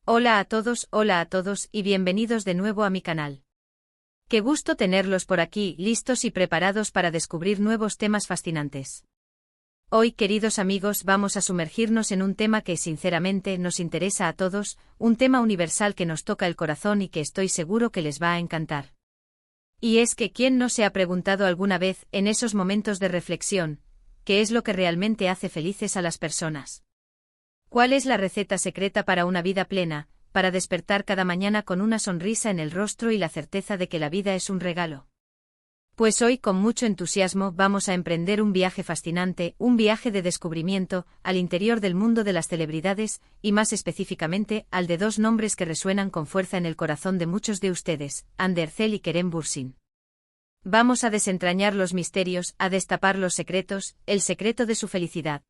Hola a todos y bienvenidos de nuevo a mi canal. Qué gusto tenerlos por aquí, listos y preparados para descubrir nuevos temas fascinantes. Hoy, queridos amigos, vamos a sumergirnos en un tema que sinceramente nos interesa a todos, un tema universal que nos toca el corazón y que estoy seguro que les va a encantar. Y es que ¿quién no se ha preguntado alguna vez, en esos momentos de reflexión, qué es lo que realmente hace felices a las personas? ¿Cuál es la receta secreta para una vida plena, para despertar cada mañana con una sonrisa en el rostro y la certeza de que la vida es un regalo? Pues hoy con mucho entusiasmo vamos a emprender un viaje fascinante, un viaje de descubrimiento, al interior del mundo de las celebridades, y más específicamente, al de dos nombres que resuenan con fuerza en el corazón de muchos de ustedes, Anne Ercel y Kerem Bürsin. Vamos a desentrañar los misterios, a destapar los secretos, el secreto de su felicidad.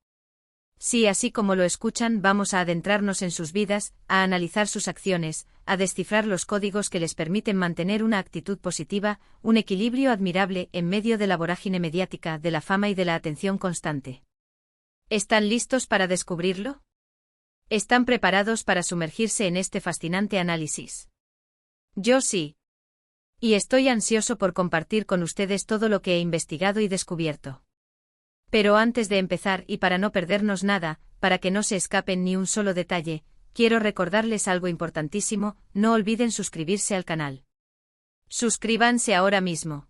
Sí, así como lo escuchan, vamos a adentrarnos en sus vidas, a analizar sus acciones, a descifrar los códigos que les permiten mantener una actitud positiva, un equilibrio admirable en medio de la vorágine mediática, de la fama y de la atención constante. ¿Están listos para descubrirlo? ¿Están preparados para sumergirse en este fascinante análisis? Yo sí. Y estoy ansioso por compartir con ustedes todo lo que he investigado y descubierto. Pero antes de empezar y para no perdernos nada, para que no se escapen ni un solo detalle, quiero recordarles algo importantísimo: no olviden suscribirse al canal. Suscríbanse ahora mismo.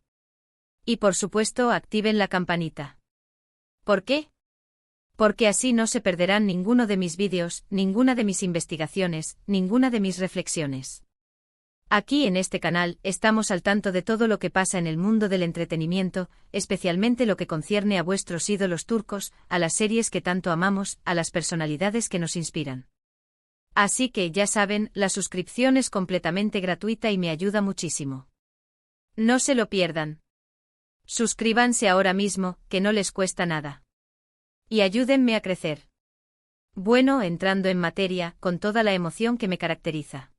Y por supuesto activen la campanita. ¿Por qué? Porque así no se perderán ninguno de mis vídeos, ninguna de mis investigaciones, ninguna de mis reflexiones. Aquí en este canal estamos al tanto de todo lo que pasa en el mundo del entretenimiento, especialmente lo que concierne a vuestros ídolos turcos, a las series que tanto amamos, a las personalidades que nos inspiran. Así que ya saben, la suscripción es completamente gratuita y me ayuda muchísimo. No se lo pierdan. Suscríbanse ahora mismo, que no les cuesta nada. Y ayúdenme a crecer. Bueno, entrando en materia, con toda la emoción que me caracteriza.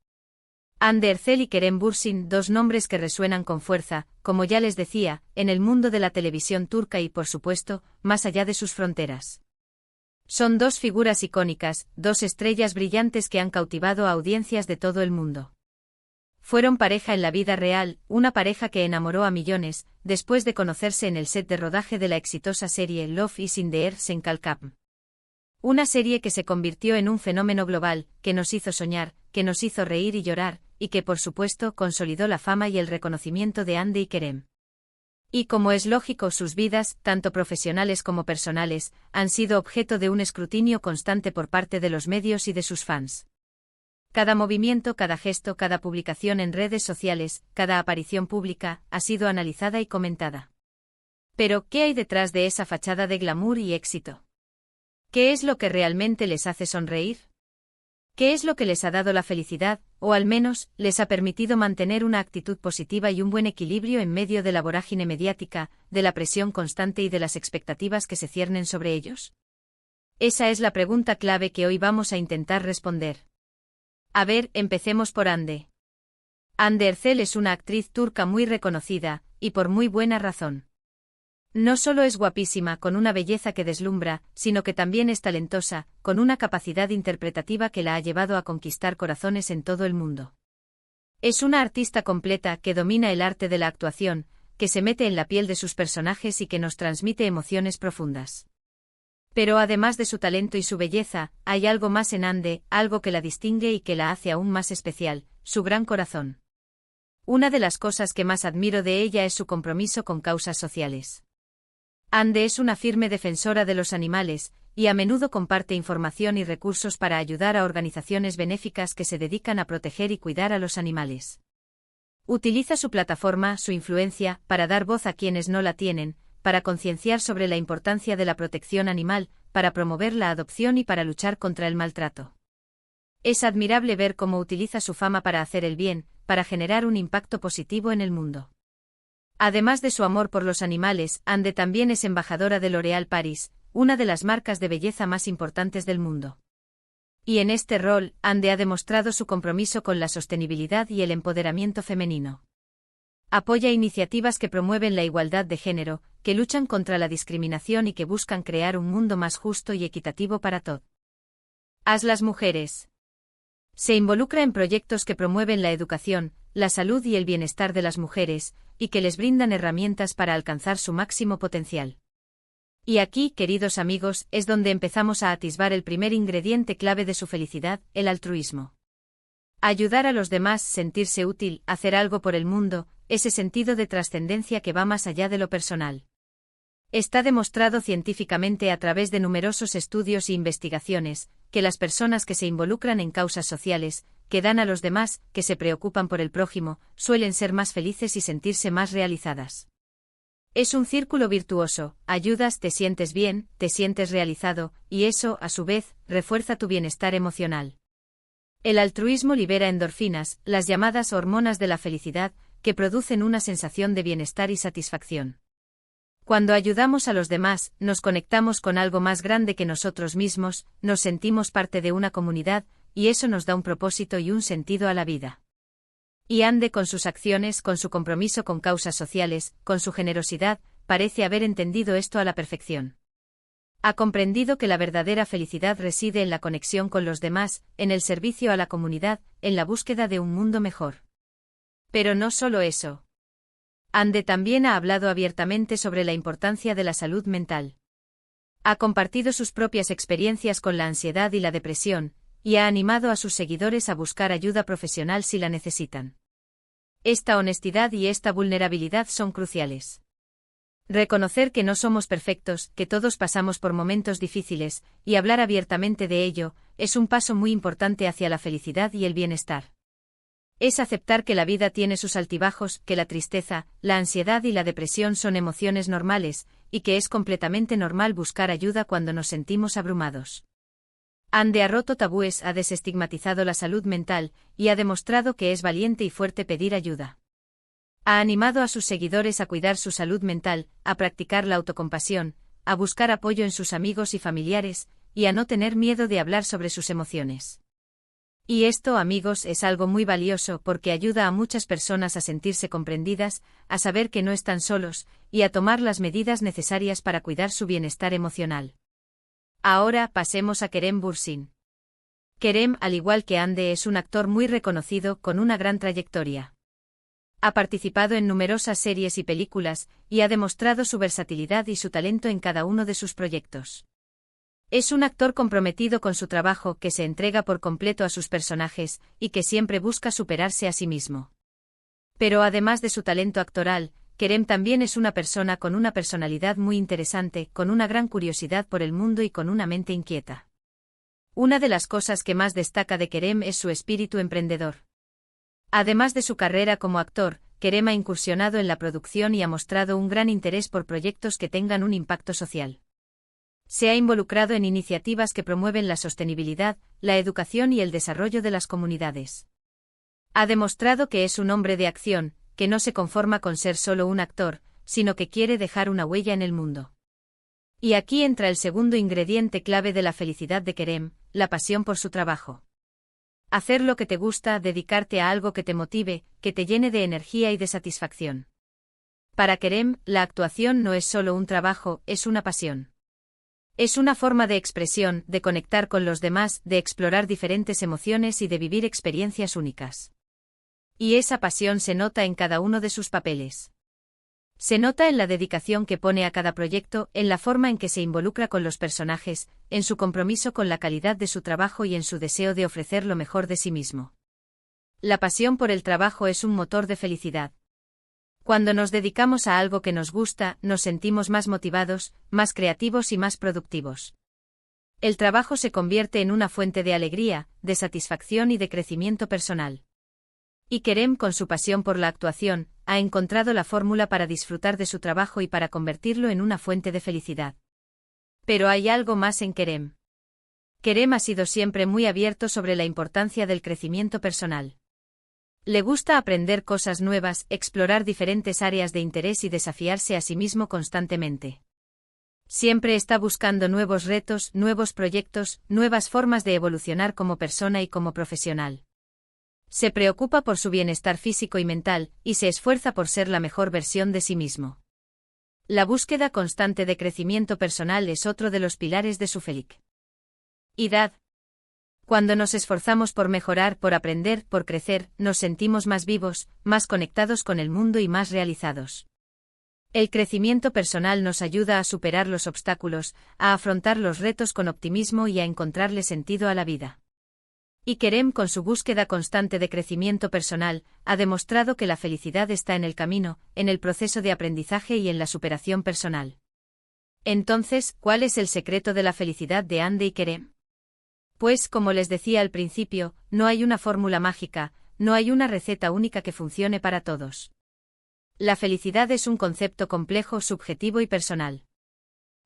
Anne Ercel y Kerem Bürsin, dos nombres que resuenan con fuerza, como ya les decía, en el mundo de la televisión turca y por supuesto, más allá de sus fronteras. Son dos figuras icónicas, dos estrellas brillantes que han cautivado a audiencias de todo el mundo. Fueron pareja en la vida real, una pareja que enamoró a millones, después de conocerse en el set de rodaje de la exitosa serie Love is in the Air en Kalkapm. Una serie que se convirtió en un fenómeno global, que nos hizo soñar, que nos hizo reír y llorar, y que por supuesto consolidó la fama y el reconocimiento de Hande y Kerem. Y como es lógico, sus vidas, tanto profesionales como personales, han sido objeto de un escrutinio constante por parte de los medios y de sus fans. Cada movimiento, cada gesto, cada publicación en redes sociales, cada aparición pública, ha sido analizada y comentada. Pero, ¿qué hay detrás de esa fachada de glamour y éxito? ¿Qué es lo que realmente les hace sonreír? ¿Qué es lo que les ha dado la felicidad, o al menos, les ha permitido mantener una actitud positiva y un buen equilibrio en medio de la vorágine mediática, de la presión constante y de las expectativas que se ciernen sobre ellos? Esa es la pregunta clave que hoy vamos a intentar responder. A ver, empecemos por Hande. Hande Ercel es una actriz turca muy reconocida, y por muy buena razón. No solo es guapísima, con una belleza que deslumbra, sino que también es talentosa, con una capacidad interpretativa que la ha llevado a conquistar corazones en todo el mundo. Es una artista completa que domina el arte de la actuación, que se mete en la piel de sus personajes y que nos transmite emociones profundas. Pero además de su talento y su belleza, hay algo más en Hande, algo que la distingue y que la hace aún más especial: su gran corazón. Una de las cosas que más admiro de ella es su compromiso con causas sociales. Hande es una firme defensora de los animales, y a menudo comparte información y recursos para ayudar a organizaciones benéficas que se dedican a proteger y cuidar a los animales. Utiliza su plataforma, su influencia, para dar voz a quienes no la tienen, para concienciar sobre la importancia de la protección animal, para promover la adopción y para luchar contra el maltrato. Es admirable ver cómo utiliza su fama para hacer el bien, para generar un impacto positivo en el mundo. Además de su amor por los animales, Hande también es embajadora de L'Oréal Paris, una de las marcas de belleza más importantes del mundo. Y en este rol, Hande ha demostrado su compromiso con la sostenibilidad y el empoderamiento femenino. Apoya iniciativas que promueven la igualdad de género, que luchan contra la discriminación y que buscan crear un mundo más justo y equitativo para todos. Las mujeres. Se involucra en proyectos que promueven la educación, la salud y el bienestar de las mujeres, y que les brindan herramientas para alcanzar su máximo potencial. Y aquí, queridos amigos, es donde empezamos a atisbar el primer ingrediente clave de su felicidad, el altruismo. Ayudar a los demás, sentirse útil, hacer algo por el mundo, ese sentido de trascendencia que va más allá de lo personal. Está demostrado científicamente a través de numerosos estudios e investigaciones, que las personas que se involucran en causas sociales, que dan a los demás, que se preocupan por el prójimo, suelen ser más felices y sentirse más realizadas. Es un círculo virtuoso: ayudas, te sientes bien, te sientes realizado, y eso, a su vez, refuerza tu bienestar emocional. El altruismo libera endorfinas, las llamadas hormonas de la felicidad, que producen una sensación de bienestar y satisfacción. Cuando ayudamos a los demás, nos conectamos con algo más grande que nosotros mismos, nos sentimos parte de una comunidad, y eso nos da un propósito y un sentido a la vida. Y Ande, con sus acciones, con su compromiso con causas sociales, con su generosidad, parece haber entendido esto a la perfección. Ha comprendido que la verdadera felicidad reside en la conexión con los demás, en el servicio a la comunidad, en la búsqueda de un mundo mejor. Pero no solo eso. Ande también ha hablado abiertamente sobre la importancia de la salud mental. Ha compartido sus propias experiencias con la ansiedad y la depresión, y ha animado a sus seguidores a buscar ayuda profesional si la necesitan. Esta honestidad y esta vulnerabilidad son cruciales. Reconocer que no somos perfectos, que todos pasamos por momentos difíciles, y hablar abiertamente de ello, es un paso muy importante hacia la felicidad y el bienestar. Es aceptar que la vida tiene sus altibajos, que la tristeza, la ansiedad y la depresión son emociones normales, y que es completamente normal buscar ayuda cuando nos sentimos abrumados. Ande ha roto tabúes, ha desestigmatizado la salud mental, y ha demostrado que es valiente y fuerte pedir ayuda. Ha animado a sus seguidores a cuidar su salud mental, a practicar la autocompasión, a buscar apoyo en sus amigos y familiares, y a no tener miedo de hablar sobre sus emociones. Y esto, amigos, es algo muy valioso porque ayuda a muchas personas a sentirse comprendidas, a saber que no están solos, y a tomar las medidas necesarias para cuidar su bienestar emocional. Ahora pasemos a Kerem Bürsin. Kerem, al igual que Ande, es un actor muy reconocido con una gran trayectoria. Ha participado en numerosas series y películas, y ha demostrado su versatilidad y su talento en cada uno de sus proyectos. Es un actor comprometido con su trabajo, que se entrega por completo a sus personajes, y que siempre busca superarse a sí mismo. Pero además de su talento actoral, Kerem también es una persona con una personalidad muy interesante, con una gran curiosidad por el mundo y con una mente inquieta. Una de las cosas que más destaca de Kerem es su espíritu emprendedor. Además de su carrera como actor, Kerem ha incursionado en la producción y ha mostrado un gran interés por proyectos que tengan un impacto social. Se ha involucrado en iniciativas que promueven la sostenibilidad, la educación y el desarrollo de las comunidades. Ha demostrado que es un hombre de acción, que no se conforma con ser solo un actor, sino que quiere dejar una huella en el mundo. Y aquí entra el segundo ingrediente clave de la felicidad de Kerem, la pasión por su trabajo. Hacer lo que te gusta, dedicarte a algo que te motive, que te llene de energía y de satisfacción. Para Kerem, la actuación no es solo un trabajo, es una pasión. Es una forma de expresión, de conectar con los demás, de explorar diferentes emociones y de vivir experiencias únicas. Y esa pasión se nota en cada uno de sus papeles. Se nota en la dedicación que pone a cada proyecto, en la forma en que se involucra con los personajes, en su compromiso con la calidad de su trabajo y en su deseo de ofrecer lo mejor de sí mismo. La pasión por el trabajo es un motor de felicidad. Cuando nos dedicamos a algo que nos gusta, nos sentimos más motivados, más creativos y más productivos. El trabajo se convierte en una fuente de alegría, de satisfacción y de crecimiento personal. Y Kerem, con su pasión por la actuación, ha encontrado la fórmula para disfrutar de su trabajo y para convertirlo en una fuente de felicidad. Pero hay algo más en Kerem. Kerem ha sido siempre muy abierto sobre la importancia del crecimiento personal. Le gusta aprender cosas nuevas, explorar diferentes áreas de interés y desafiarse a sí mismo constantemente. Siempre está buscando nuevos retos, nuevos proyectos, nuevas formas de evolucionar como persona y como profesional. Se preocupa por su bienestar físico y mental, y se esfuerza por ser la mejor versión de sí mismo. La búsqueda constante de crecimiento personal es otro de los pilares de su felicidad. Cuando nos esforzamos por mejorar, por aprender, por crecer, nos sentimos más vivos, más conectados con el mundo y más realizados. El crecimiento personal nos ayuda a superar los obstáculos, a afrontar los retos con optimismo y a encontrarle sentido a la vida. Y Kerem, con su búsqueda constante de crecimiento personal, ha demostrado que la felicidad está en el camino, en el proceso de aprendizaje y en la superación personal. Entonces, ¿cuál es el secreto de la felicidad de Hande y Kerem? Pues, como les decía al principio, no hay una fórmula mágica, no hay una receta única que funcione para todos. La felicidad es un concepto complejo, subjetivo y personal.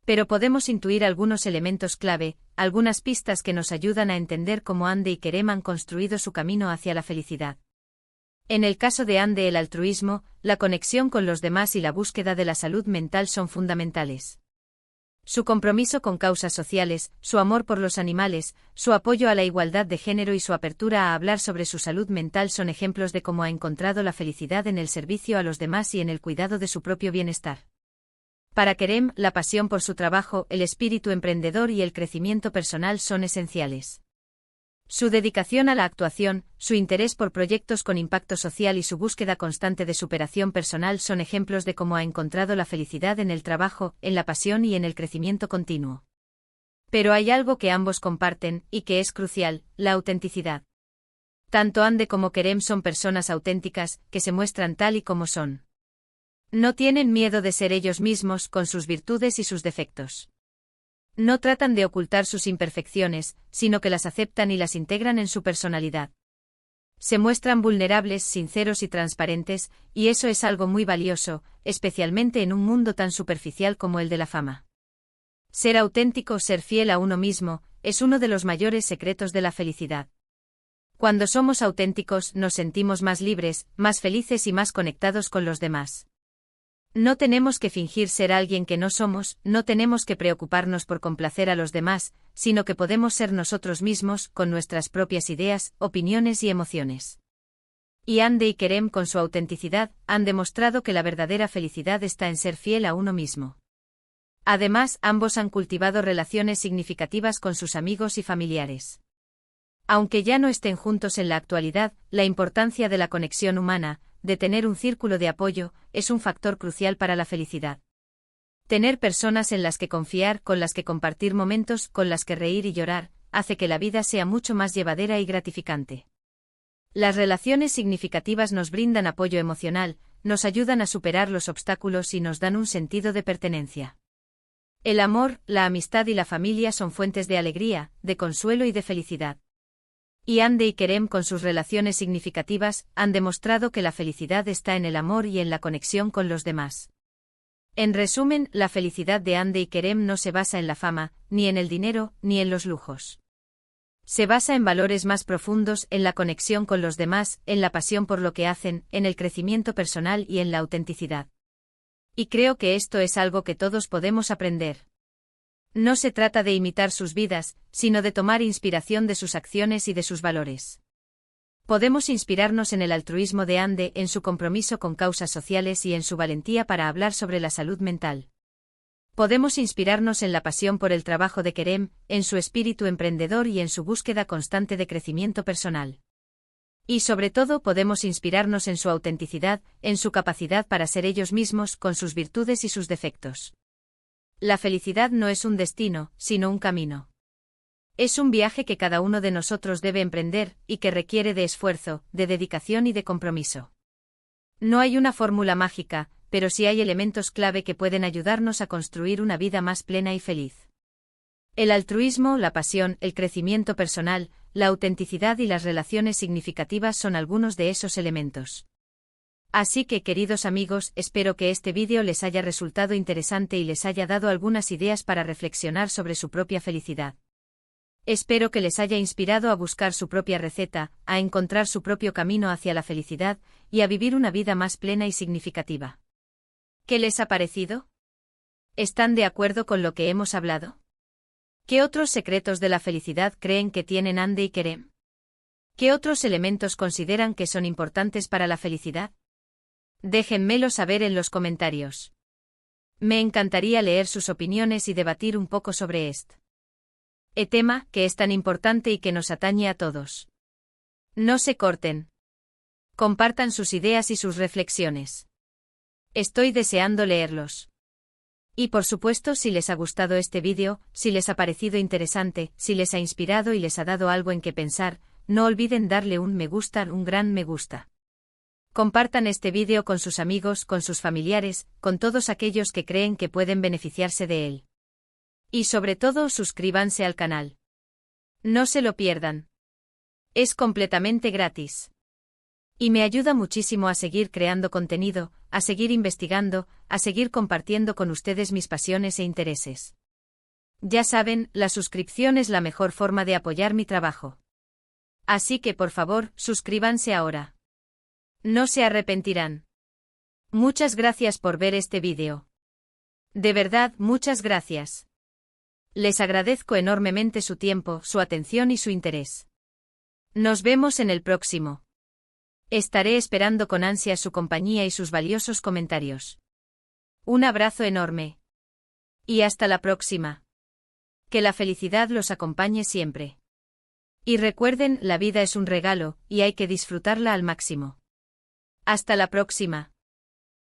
Pero podemos intuir algunos elementos clave, algunas pistas que nos ayudan a entender cómo Hande y Kerem han construido su camino hacia la felicidad. En el caso de Hande, el altruismo, la conexión con los demás y la búsqueda de la salud mental son fundamentales. Su compromiso con causas sociales, su amor por los animales, su apoyo a la igualdad de género y su apertura a hablar sobre su salud mental son ejemplos de cómo ha encontrado la felicidad en el servicio a los demás y en el cuidado de su propio bienestar. Para Kerem, la pasión por su trabajo, el espíritu emprendedor y el crecimiento personal son esenciales. Su dedicación a la actuación, su interés por proyectos con impacto social y su búsqueda constante de superación personal son ejemplos de cómo ha encontrado la felicidad en el trabajo, en la pasión y en el crecimiento continuo. Pero hay algo que ambos comparten, y que es crucial: la autenticidad. Tanto Hande como Kerem son personas auténticas, que se muestran tal y como son. No tienen miedo de ser ellos mismos, con sus virtudes y sus defectos. No tratan de ocultar sus imperfecciones, sino que las aceptan y las integran en su personalidad. Se muestran vulnerables, sinceros y transparentes, y eso es algo muy valioso, especialmente en un mundo tan superficial como el de la fama. Ser auténtico, ser fiel a uno mismo, es uno de los mayores secretos de la felicidad. Cuando somos auténticos, nos sentimos más libres, más felices y más conectados con los demás. No tenemos que fingir ser alguien que no somos, no tenemos que preocuparnos por complacer a los demás, sino que podemos ser nosotros mismos, con nuestras propias ideas, opiniones y emociones. Y Hande y Kerem, con su autenticidad, han demostrado que la verdadera felicidad está en ser fiel a uno mismo. Además, ambos han cultivado relaciones significativas con sus amigos y familiares. Aunque ya no estén juntos en la actualidad, la importancia de la conexión humana, de tener un círculo de apoyo, es un factor crucial para la felicidad. Tener personas en las que confiar, con las que compartir momentos, con las que reír y llorar, hace que la vida sea mucho más llevadera y gratificante. Las relaciones significativas nos brindan apoyo emocional, nos ayudan a superar los obstáculos y nos dan un sentido de pertenencia. El amor, la amistad y la familia son fuentes de alegría, de consuelo y de felicidad. Y Hande y Kerem, con sus relaciones significativas, han demostrado que la felicidad está en el amor y en la conexión con los demás. En resumen, la felicidad de Hande y Kerem no se basa en la fama, ni en el dinero, ni en los lujos. Se basa en valores más profundos, en la conexión con los demás, en la pasión por lo que hacen, en el crecimiento personal y en la autenticidad. Y creo que esto es algo que todos podemos aprender. No se trata de imitar sus vidas, sino de tomar inspiración de sus acciones y de sus valores. Podemos inspirarnos en el altruismo de Hande, en su compromiso con causas sociales y en su valentía para hablar sobre la salud mental. Podemos inspirarnos en la pasión por el trabajo de Kerem, en su espíritu emprendedor y en su búsqueda constante de crecimiento personal. Y sobre todo podemos inspirarnos en su autenticidad, en su capacidad para ser ellos mismos, con sus virtudes y sus defectos. La felicidad no es un destino, sino un camino. Es un viaje que cada uno de nosotros debe emprender, y que requiere de esfuerzo, de dedicación y de compromiso. No hay una fórmula mágica, pero sí hay elementos clave que pueden ayudarnos a construir una vida más plena y feliz. El altruismo, la pasión, el crecimiento personal, la autenticidad y las relaciones significativas son algunos de esos elementos. Así que, queridos amigos, espero que este vídeo les haya resultado interesante y les haya dado algunas ideas para reflexionar sobre su propia felicidad. Espero que les haya inspirado a buscar su propia receta, a encontrar su propio camino hacia la felicidad, y a vivir una vida más plena y significativa. ¿Qué les ha parecido? ¿Están de acuerdo con lo que hemos hablado? ¿Qué otros secretos de la felicidad creen que tienen Hande y Kerem? ¿Qué otros elementos consideran que son importantes para la felicidad? Déjenmelo saber en los comentarios. Me encantaría leer sus opiniones y debatir un poco sobre esto. Tema que es tan importante y que nos atañe a todos. No se corten. Compartan sus ideas y sus reflexiones. Estoy deseando leerlos. Y por supuesto, si les ha gustado este vídeo, si les ha parecido interesante, si les ha inspirado y les ha dado algo en que pensar, no olviden darle un me gusta, un gran me gusta. Compartan este vídeo con sus amigos, con sus familiares, con todos aquellos que creen que pueden beneficiarse de él. Y sobre todo, suscríbanse al canal. No se lo pierdan. Es completamente gratis. Y me ayuda muchísimo a seguir creando contenido, a seguir investigando, a seguir compartiendo con ustedes mis pasiones e intereses. Ya saben, la suscripción es la mejor forma de apoyar mi trabajo. Así que por favor, suscríbanse ahora. No se arrepentirán. Muchas gracias por ver este vídeo. De verdad, muchas gracias. Les agradezco enormemente su tiempo, su atención y su interés. Nos vemos en el próximo. Estaré esperando con ansia su compañía y sus valiosos comentarios. Un abrazo enorme. Y hasta la próxima. Que la felicidad los acompañe siempre. Y recuerden, la vida es un regalo, y hay que disfrutarla al máximo. Hasta la próxima.